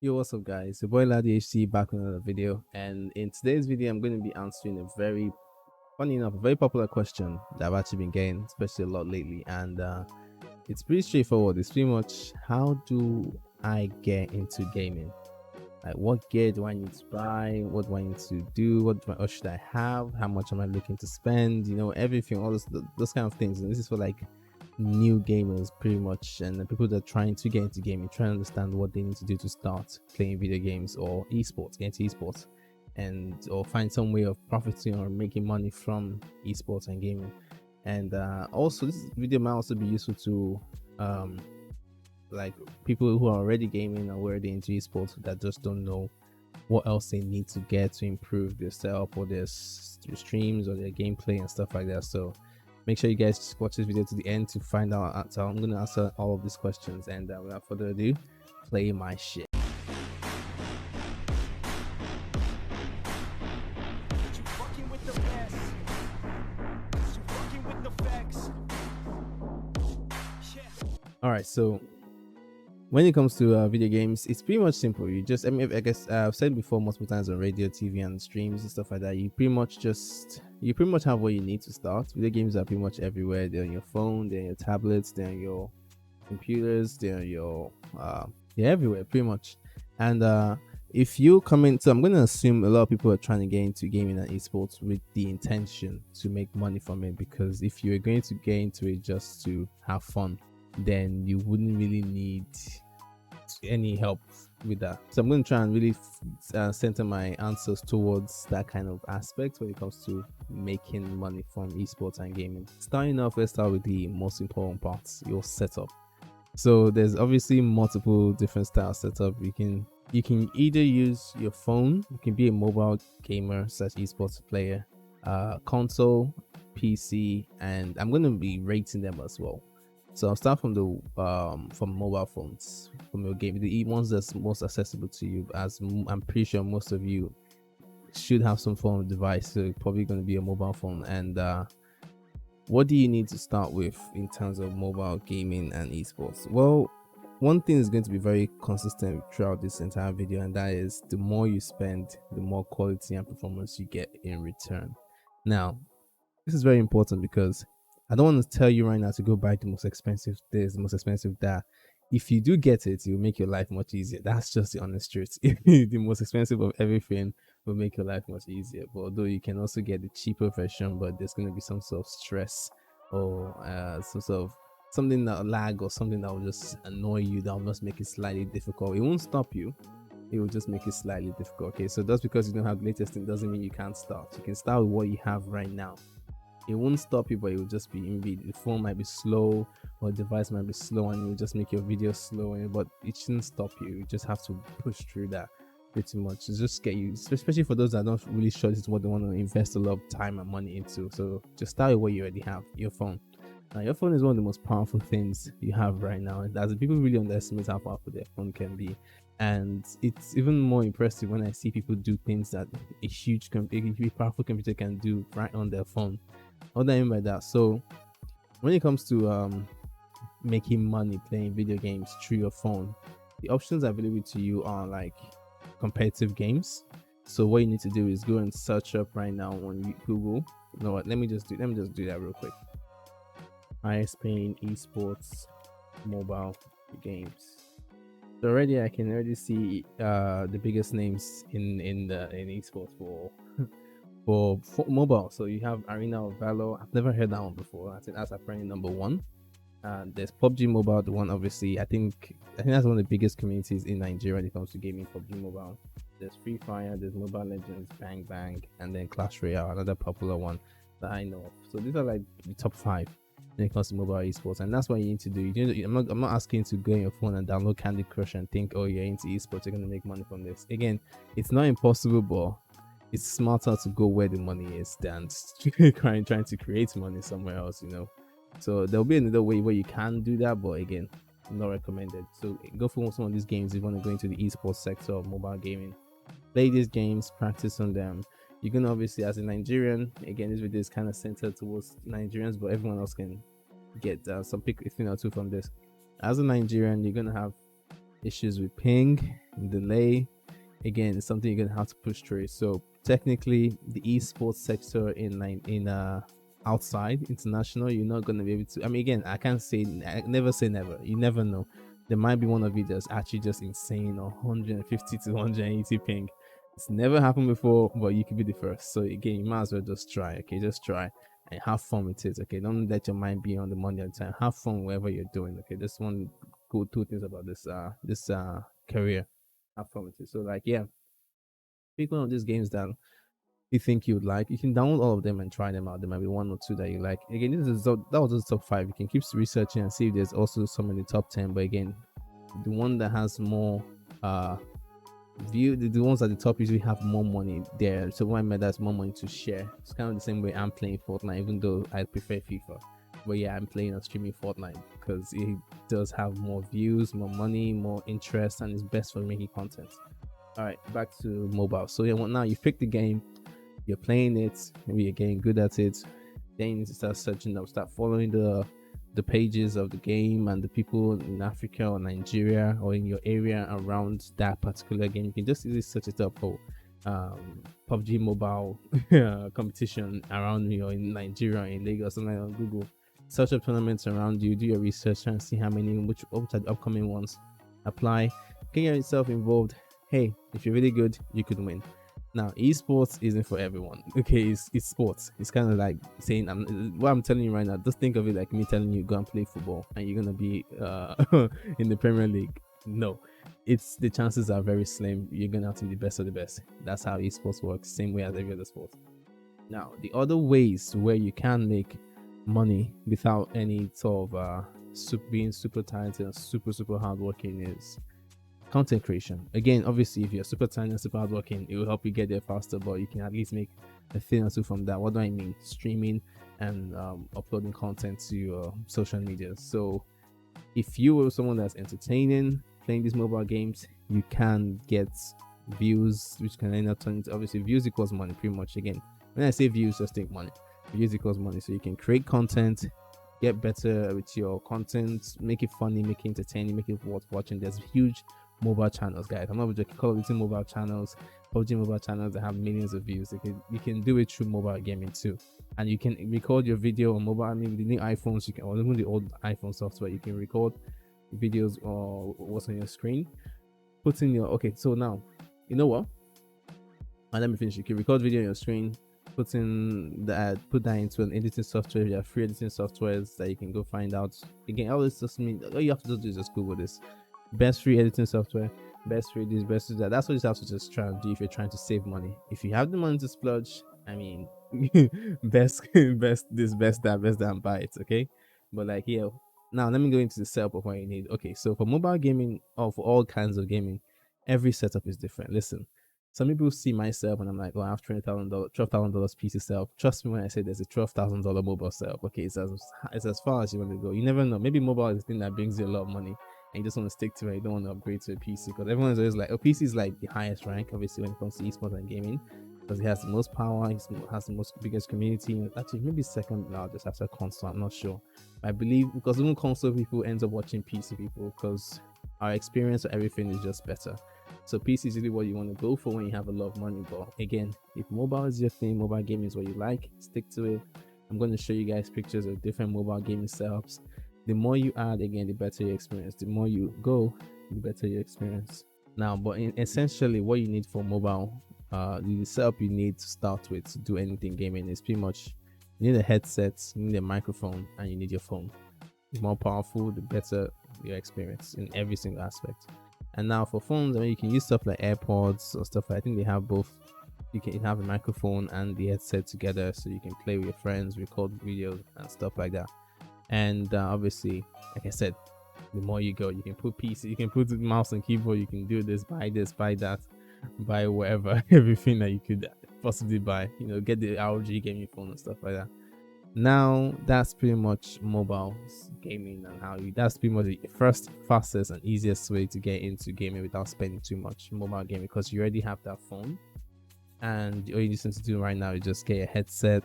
Yo, what's up, guys? Your boy Ladi HC back with another video, and in today's video, I'm going to be answering a very funny enough, a very popular question that I've actually been getting, especially a lot lately, and it's pretty straightforward. It's pretty much how do I get into gaming? Like, what gear do I need to buy? What do I need to do? What should I have? How much am I looking to spend? Everything, all those kind of things. And this is for like new gamers, pretty much, and the people that are trying to get into gaming, trying to understand what they need to do to start playing video games or esports, get into esports, and or find some way of profiting or making money from esports and gaming. And also, this video might also be useful to um, like people who are already gaming or already into esports that just don't know what else they need to get to improve their setup or their streams or their gameplay and stuff like that. So make sure you guys watch this video to the end to find out. So I'm going to answer all of these questions, and without further ado, play my shit. All right, so when it comes to video games, it's pretty much simple. I guess I've said before multiple times on radio, TV, and streams and stuff like that. You pretty much have what you need to start. Video games are pretty much everywhere. They're on your phone, they're on your tablets, they're on your computers, they're everywhere pretty much. And if you come in, so I'm going to assume a lot of people are trying to get into gaming and esports with the intention to make money from it, because if you're going to get into it just to have fun, then you wouldn't really need any help with that. So I'm going to try and really center my answers towards that kind of aspect when it comes to making money from esports and gaming. Starting off, let's start with the most important parts: your setup. So there's obviously multiple different style setup. You can either use your phone, you can be a mobile gamer such esports player, console, PC, and I'm going to be rating them as well. So I'll start from the from mobile phones, from your game, the ones that's most accessible to you. As I'm pretty sure most of you should have some form of device, so it's probably going to be a mobile phone. And what do you need to start with in terms of mobile gaming and esports? Well, one thing is going to be very consistent throughout this entire video, and that is the more you spend, the more quality and performance you get in return. Now, this is very important because I don't want to tell you right now to go buy the most expensive this, the most expensive that. If you do get it, it will make your life much easier. That's just the honest truth. The most expensive of everything will make your life much easier. But although you can also get the cheaper version, but there's going to be some sort of stress or some sort of something that lag or something that will just annoy you, that will just make it slightly difficult. It won't stop you, it will just make it slightly difficult. Okay, so just because you don't have the latest thing doesn't mean you can't start. You can start with what you have right now. It won't stop you, but it will just be maybe the phone might be slow or the device might be slow, and it will just make your video slow. But it shouldn't stop you. You just have to push through that pretty much. It's just get you, especially for those that are not really sure this is what they want to invest a lot of time and money into. So just start with what you already have, your phone. Now, your phone is one of the most powerful things you have right now. And as people really underestimate how powerful their phone can be. And it's even more impressive when I see people do things that a powerful computer can do right on their phone. What do I mean by that? So when it comes to making money playing video games through your phone, the options available to you are like competitive games. So what you need to do is go and search up right now on Google. You know what? Let me just do that real quick. Highest paying esports mobile games. So already I can already see the biggest names in esports for mobile. So you have Arena of Valor. I've never heard that one before. I think that's apparently number one. There's PUBG Mobile, the one obviously. I think that's one of the biggest communities in Nigeria when it comes to gaming. PUBG Mobile. There's Free Fire. There's Mobile Legends, Bang Bang, and then Clash Royale, another popular one that I know of. So these are like the top five when it comes to mobile esports, and that's what you need to do. I'm not asking you to go on your phone and download Candy Crush and think, oh, you're into esports, you're gonna make money from this. Again, it's not impossible, but it's smarter to go where the money is than trying to create money somewhere else. So there'll be another way where you can do that, but again, not recommended. So go for some of these games if you want to go into the esports sector of mobile gaming. Play these games, practice on them. You're gonna obviously, as a Nigerian, again, this video is kind of centered towards Nigerians, but everyone else can get some pick a thing or two from this. As a Nigerian, you're gonna have issues with ping, delay. Again, it's something you're gonna have to push through. So technically, the esports sector in outside international, you're not gonna be able to. I mean, again, I can't say, I never say never. You never know. There might be one of you that's actually just insane, or 150 to 180 ping. It's never happened before, but you could be the first. So again, you might as well just try. Okay, just try and have fun with it. Okay, don't let your mind be on the money all the time. Have fun wherever you're doing. Okay, this one cool two things about this career. Have fun with it. So like, yeah, pick one of these games that you think you'd like. You can download all of them and try them out. There might be one or two that you like. Again, that was the top 5. You can keep researching and see if there's also some in the top 10. But again, the one that has more the ones at the top usually have more money there. So why matter, that's more money to share. It's kind of the same way I'm playing Fortnite, even though I prefer FIFA. But yeah, I'm playing and streaming Fortnite because it does have more views, more money, more interest, and it's best for making content. All right, back to mobile. So yeah, well, now you've picked the game, you're playing it, maybe you're getting good at it. Then you need to start searching up, start following the pages of the game and the people in Africa or Nigeria or in your area around that particular game. You can just easily search it up for PUBG Mobile competition around you, in Nigeria, in Lagos, something like on Google. Search up tournaments around you, do your research and see how many, which are the upcoming ones. Apply, get yourself involved. Hey, if you're really good, you could win. Now, esports isn't for everyone. Okay, it's sports. It's kind of like saying, what I'm telling you right now. Just think of it like me telling you go and play football, and you're gonna be in the Premier League. No, it's the chances are very slim. You're gonna have to be the best of the best. That's how esports works. Same way as every other sport. Now, the other ways where you can make money without any sort of being super talented and super hardworking is content creation. Again, obviously, if you're super talented and super hardworking, it will help you get there faster, but you can at least make a thing or two from that. What do I mean? Streaming and uploading content to your social media. So if you were someone that's entertaining, playing these mobile games, you can get views, which can end up turning into, obviously, views equals money pretty much. Again, when I say views, just think money. Views equals money. So you can create content, get better with your content, make it funny, make it entertaining, make it worth watching. There's huge mobile channels, guys. I'm not joking. Call of Duty mobile channels, PUBG mobile channels that have millions of views. You can do it through mobile gaming too, and you can record your video on mobile. I mean, the new iPhones, you can, or even the old iPhone software, you can record videos or what's on your screen. Put in your So now, you know what? And let me finish. You can record video on your screen. Put that into an editing software. You have free editing softwares that you can go find out. Again, all this just mean all you have to do is just Google this. Best free editing software, best free this, best that. That's what you have to just try and do if you're trying to save money. If you have the money to splurge, I mean, best this, best that, and buy it. Okay, but like, yeah. Now let me go into the setup of what you need. Okay, so for mobile gaming or for all kinds of gaming, every setup is different. Listen, some people see myself and I'm like, oh, I have $12,000 PC setup. Trust me when I say there's a $12,000 mobile setup. Okay, it's as far as you want to go. You never know. Maybe mobile is the thing that brings you a lot of money and you just want to stick to it. You don't want to upgrade to a PC because everyone's always like, oh, PC is like the highest rank, obviously, when it comes to esports and gaming because it has the most power, it has the most biggest community. Actually, maybe second largest after console. I'm not sure. I believe because even console people ends up watching PC people because our experience of everything is just better. So PC is really what you want to go for when you have a lot of money. But again, if mobile is your thing, mobile gaming is what you like, stick to it. I'm going to show you guys pictures of different mobile gaming setups. The more you add, again, the better your experience. The more you go, the better your experience. Now, but essentially, what you need for mobile, the setup you need to start with to do anything gaming is pretty much you need a headset, you need a microphone, and you need your phone. The more powerful, the better your experience in every single aspect. And now for phones, I mean, you can use stuff like AirPods or stuff. I think they have both. You can have a microphone and the headset together, so you can play with your friends, record videos, and stuff like that. And obviously, like I said, the more you go, you can put PC, you can put the mouse and keyboard, you can do this, buy that, buy whatever, everything that you could possibly buy. You know, get the ROG gaming phone and stuff like that. Now that's pretty much mobile gaming and that's pretty much the first, fastest, and easiest way to get into gaming without spending too much mobile gaming because you already have that phone, and all you need to do right now is just get a headset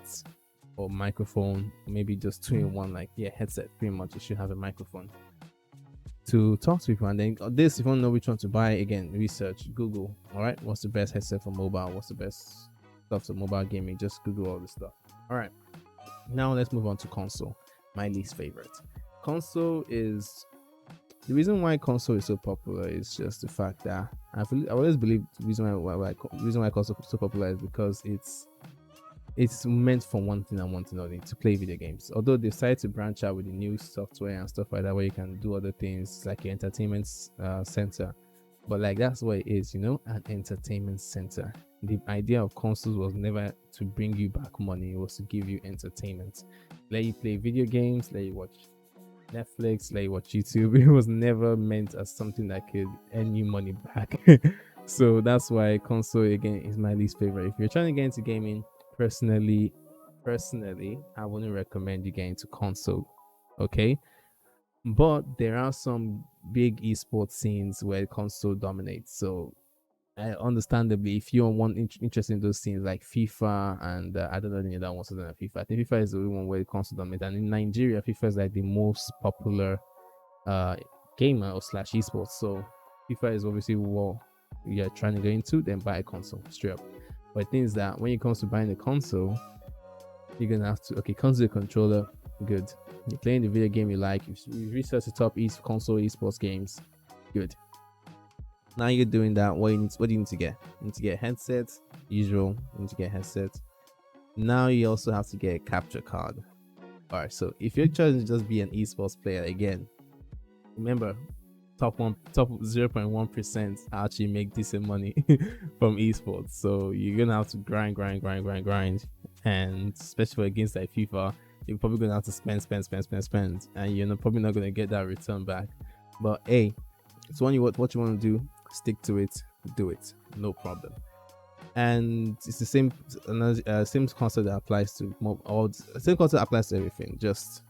or microphone, maybe just two in one. Like, yeah, headset, pretty much you should have a microphone. to talk to people. And then this, if you want to know which one to buy, again, research, Google. All right, what's the best headset for mobile? What's the best stuff for mobile gaming? Just Google all this stuff. All right, now let's move on to console. My least favorite. Console is the reason why console is so popular is just the fact that I always believe the reason why console is so popular is because it's meant for one thing and one thing only, to play video games. Although they decided to branch out with the new software and stuff like that, where you can do other things like your entertainment center. But like that's what it is, an entertainment center. The idea of consoles was never to bring you back money; it was to give you entertainment. Let you play video games, let you watch Netflix, let you watch YouTube. It was never meant as something that could earn you money back. So that's why console again is my least favorite. If you're trying to get into gaming, personally, I wouldn't recommend you get into console. Okay, but there are some big esports scenes where console dominates. So understandably, if you're interested in those scenes like FIFA and I don't know any other ones other than FIFA. I think FIFA is the only one where console dominates. And in Nigeria, FIFA is like the most popular uh gamer or slash esports. So FIFA is obviously what you're trying to get into. Then buy a console straight up. But the thing is that when it comes to buying a console, you're gonna have to console controller, good. You're playing the video game you like. You research the top console esports games, good. Now you're doing that. What do you need to get? You need to get headsets, usual. You need to get headsets. Now you also have to get a capture card. All right. So if you're trying to just be an esports player again, remember top 0.1% actually make decent money from esports. So you're gonna have to grind, and especially against like FIFA, you're probably gonna have to spend, and you're probably not gonna get that return back. But hey, it's what you want to do. Stick to it, do it, no problem. And it's the same concept that applies to same concept applies to everything. Just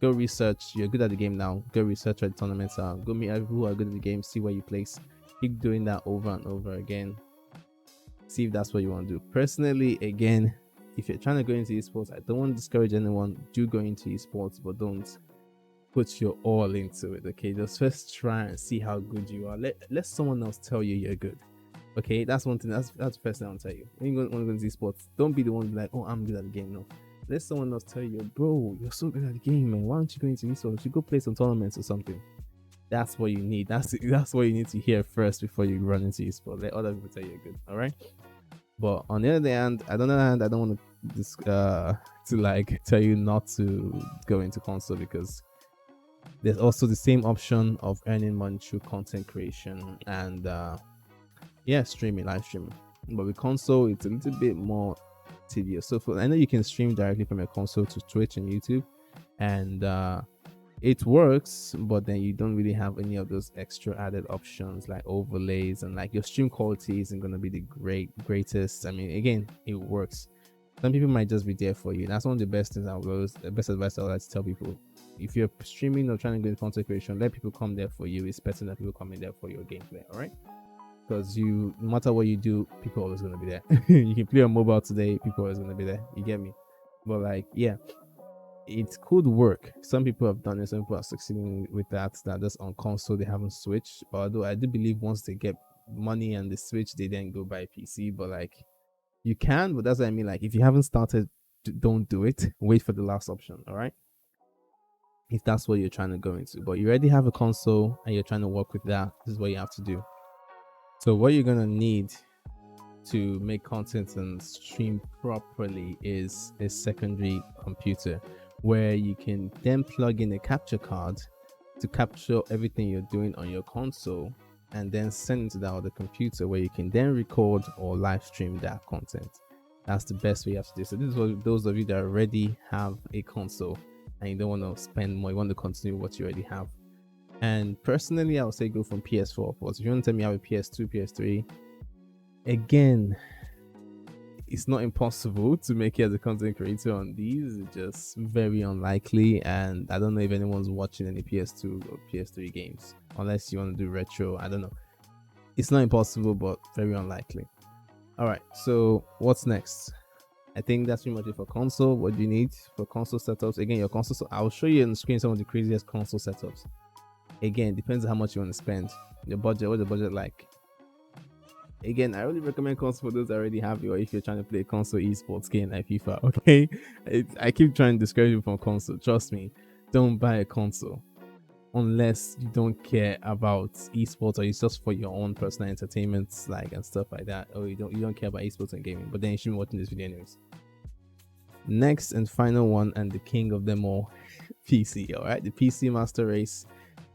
go research. You're good at the game now. Go research where the tournaments are. Go meet people who are good at the game. See where you place. Keep doing that over and over again. See if that's what you want to do. Personally, again, if you're trying to go into esports, I don't want to discourage anyone. Do go into esports, but don't put your all into it. Okay, just first try and see how good you are. Let someone else tell you you're good. Okay, that's one thing. That's the first thing I'll tell you. When you want to go into esports, don't be the one like, oh, I'm good at the game. No, let someone else tell you, bro, you're so good at the game, man. Why don't you go into esports? You go play some tournaments or something. That's what you need. That's what you need to hear first before you run into esports. Let other people tell you you're good. All right. But on the other hand, I don't want to like tell you not to go into console, because there's also the same option of earning money through content creation and live streaming. But with console, it's a little bit more tedious. So I know you can stream directly from your console to Twitch and YouTube, and it works, but then you don't really have any of those extra added options like overlays, and like your stream quality isn't going to be the greatest. I mean, again, it works. Some people might just be there for you. That's one of the best things the best advice I would like to tell people. If you're streaming or trying to get content creation, let people come there for you. It's better than people coming there for your gameplay. All right, because no matter what you do, people are always going to be there. You can play on mobile today, people are always going to be there. You get me? But like, yeah, it could work. Some people have done it. Some people are succeeding with that just on console they haven't switched. Although I do believe once they get money and they switch, they then go buy PC. But like, you can, but that's what I mean. Like, if you haven't started, don't do it. Wait for the last option. All right, if that's what you're trying to go into. But you already have a console and you're trying to work with that, this is what you have to do. So what you're gonna need to make content and stream properly is a secondary computer, where you can then plug in a capture card to capture everything you're doing on your console and then send it to that other computer, where you can then record or live stream that content. That's the best way you have to do. So this is what those of you that already have a console and you don't want to spend more, you want to continue what you already have. And personally, I would say go from PS4 upwards. If you want to tell me you have a PS2, PS3, again, it's not impossible to make it as a content creator on these. It's just very unlikely, and I don't know if anyone's watching any PS2 or PS3 games, unless you want to do retro. I don't know. It's not impossible, but very unlikely. All right, so what's next? I think that's pretty much it for console. What do you need for console setups? Again, your console. I'll show you on the screen some of the craziest console setups. Again, depends on how much you want to spend. Your budget, what's the budget like? Again, I really recommend console for those that already have it, or if you're trying to play a console esports game like FIFA. Okay, I keep trying to discourage you from console. Trust me, don't buy a console unless you don't care about esports, or it's just for your own personal entertainment, like and stuff like that, or you don't care about esports and gaming. But then you shouldn't be watching this video anyways. Next and final one, and the king of them all, PC. All right, the PC master race.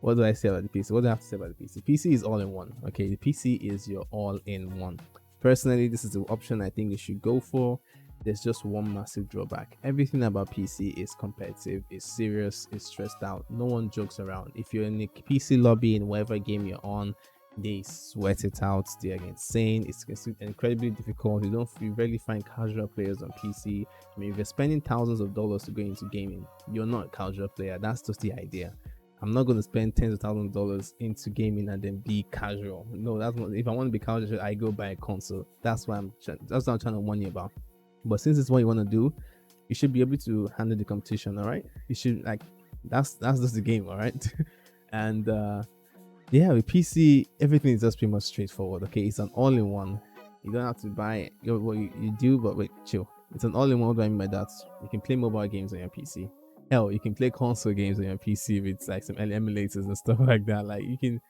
What do I say about the PC? What do I have to say about the PC? PC is all in one. Okay, the PC is your all in one. Personally, this is the option I think you should go for. There's just one massive drawback. Everything about PC is competitive, is serious, is stressed out. No one jokes around. If you're in a PC lobby in whatever game you're on, they sweat it out. They're insane. It's incredibly difficult. You rarely find casual players on PC. I mean, if you're spending thousands of dollars to go into gaming, you're not a casual player. That's just the idea. I'm not going to spend tens of thousands of dollars into gaming and then be casual. No, that's not. If I want to be casual, I go buy a console. That's what I'm trying to warn you about. But since it's what you want to do, you should be able to handle the competition. All right, you should that's just the game. All right, and yeah, with PC, everything is just pretty much straightforward. Okay, it's an all-in-one. You don't have to buy what you do, but wait, chill. It's an all-in-one. What do I mean by that? You can play mobile games on your PC. Hell, you can play console games on your PC with like some emulators and stuff like that. Like you can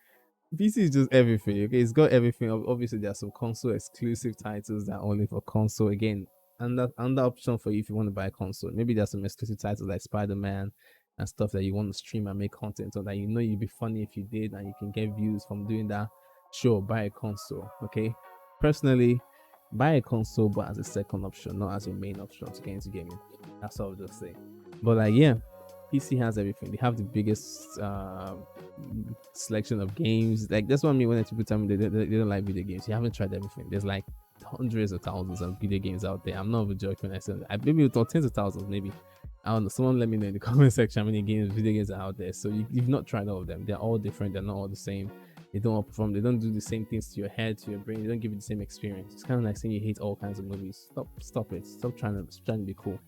PC is just everything. Okay, it's got everything. Obviously, there are some console exclusive titles that are only for console. Again, and option for you if you want to buy a console. Maybe there's some exclusive titles like Spider-Man and stuff that you want to stream and make content on that you know you'd be funny if you did and you can get views from doing that. Sure, buy a console. Okay. Personally, buy a console but as a second option, not as your main option to get into gaming. That's all I'll just say. But like yeah, PC has everything. They have the biggest selection of games. Like that's what I mean when people tell me they don't like video games. You haven't tried everything. There's like hundreds of thousands of video games out there. I'm not even joking when I said that. Maybe we thought tens of thousands, maybe. I don't know. Someone let me know in the comment section how many video games are out there. So you've not tried all of them. They're all different. They're not all the same. They don't perform. They don't do the same things to your head, to your brain. They don't give you the same experience. It's kind of like saying you hate all kinds of movies. Stop it. Stop trying to be cool.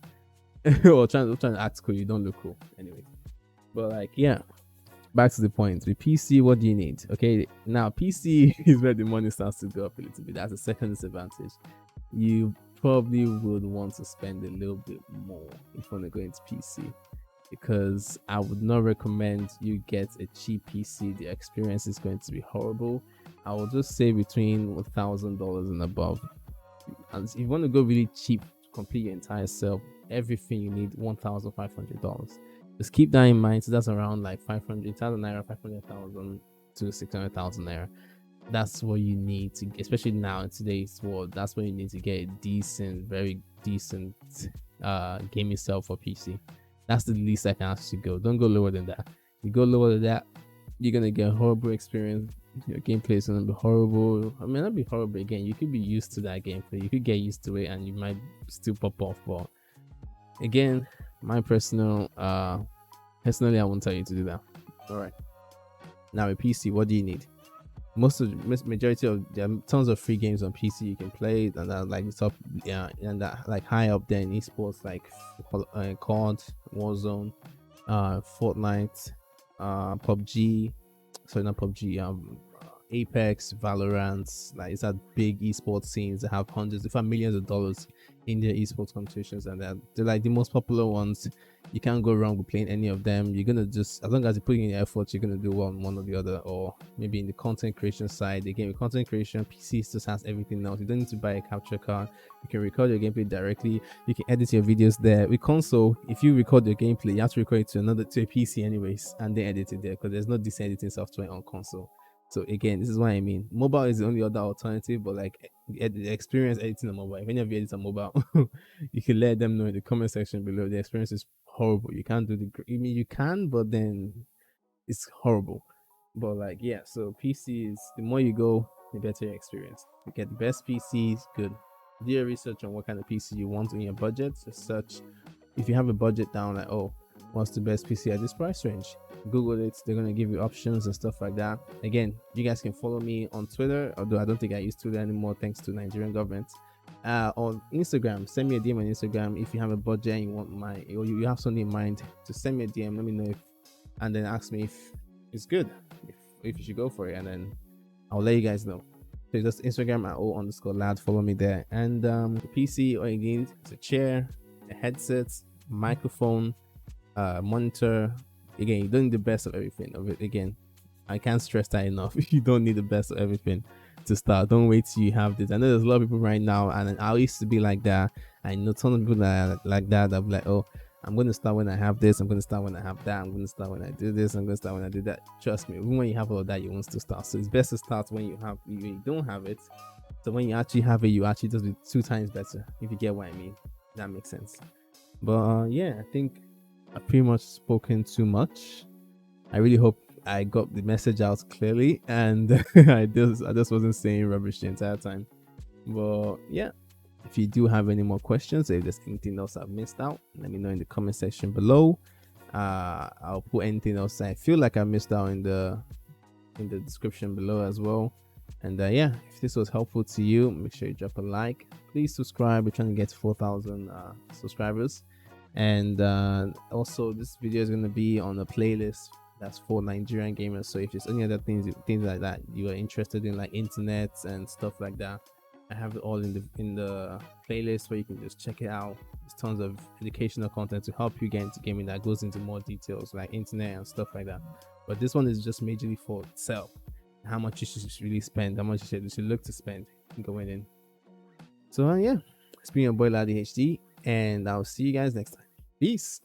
Or trying to act cool. You don't look cool anyway. But like yeah, back to the point. With PC, what do you need? Okay, now PC is where the money starts to go up a little bit. That's the second disadvantage. You probably would want to spend a little bit more if you want to go into PC, because I would not recommend you get a cheap PC. The experience is going to be horrible. I will just say between $1,000 and above. And if you want to go really cheap, complete your entire self, everything you need $1,500. Just keep that in mind. So that's around like 500,000 naira, 500,000 to 600,000 naira. That's what you need to, especially now in today's world. That's what you need to get a decent, very decent gaming setup for PC. That's the least I can ask you to go. Don't go lower than that. You go lower than that, you're gonna get a horrible experience. Your gameplay is gonna be horrible. I mean, not be horrible again. You could be used to that gameplay. You could get used to it, and you might still pop off. But again, my personally, I won't tell you to do that. All right. Now, a PC, what do you need? Majority of there are tons of free games on PC you can play, and that like top, yeah, and that like high up there in esports like COD, Warzone, Fortnite, PUBG, sorry not PUBG, Apex, Valorant. Like it's that big esports scenes that have hundreds, if not millions of dollars in their esports competitions, and they're like the most popular ones. You can't go wrong with playing any of them. You're gonna just, as long as you put in your effort, you're gonna do one or the other. Or maybe in the content creation side, again with content creation, PC just has everything else. You don't need to buy a capture card. You can record your gameplay directly. You can edit your videos there. With console, if you record your gameplay, you have to record it to a PC anyways, and then edit it there, because there's no decent editing software on console. So again, this is what I mean. Mobile is the only other alternative, but like the experience editing on mobile. If any of you edit on mobile, you can let them know in the comment section below. The experience is horrible. You can't do I mean, you can, but then it's horrible. But like yeah, so PCs. The more you go, the better your experience. You get the best PCs. Good. Do your research on what kind of PC you want in your budget. As such, if you have a budget down, like what's the best PC at this price range? Google it. They're gonna give you options and stuff like that. Again, you guys can follow me on Twitter, although I don't think I use Twitter anymore thanks to Nigerian government. On Instagram, send me a DM on Instagram if you have a budget and you want or you have something in mind. To send me a DM, let me know and then ask me if it's good if you should go for it, and then I'll let you guys know. So just Instagram at o_lad. Follow me there. And the PC, all you need is a chair, a headset, microphone, monitor. Again, you don't need the best of everything. Of it again, I can't stress that enough. You don't need the best of everything to start. Don't wait till you have this. I know there's a lot of people right now, and I used to be like that. I know tons of people that are like that. That be like, oh, I'm going to start when I have this. I'm going to start when I have that. I'm going to start when I do this. I'm going to start when I do that. Trust me, even when you have all of that, you want to start. So it's best to start when you don't have it. So when you actually have it, you actually does it 2 times better. If you get what I mean, that makes sense. But yeah, I think I pretty much spoken too much. I really hope I got the message out clearly, and I just wasn't saying rubbish the entire time. But yeah, if you do have any more questions, or if there's anything else I've missed out, let me know in the comment section below. I'll put anything else I feel like I missed out in the description below as well. And yeah, if this was helpful to you, make sure you drop a like. Please subscribe. We're trying to get to 4,000 subscribers. And also, this video is going to be on a playlist that's for Nigerian gamers. So if there's any other things like that you are interested in, like internet and stuff like that, I have it all in the playlist where you can just check it out. There's tons of educational content to help you get into gaming that goes into more details like internet and stuff like that. But this one is just majorly for itself. How much you should really spend, how much you should look to spend going in. So yeah, it's been your boy Lad HD, and I'll see you guys next time. Peace.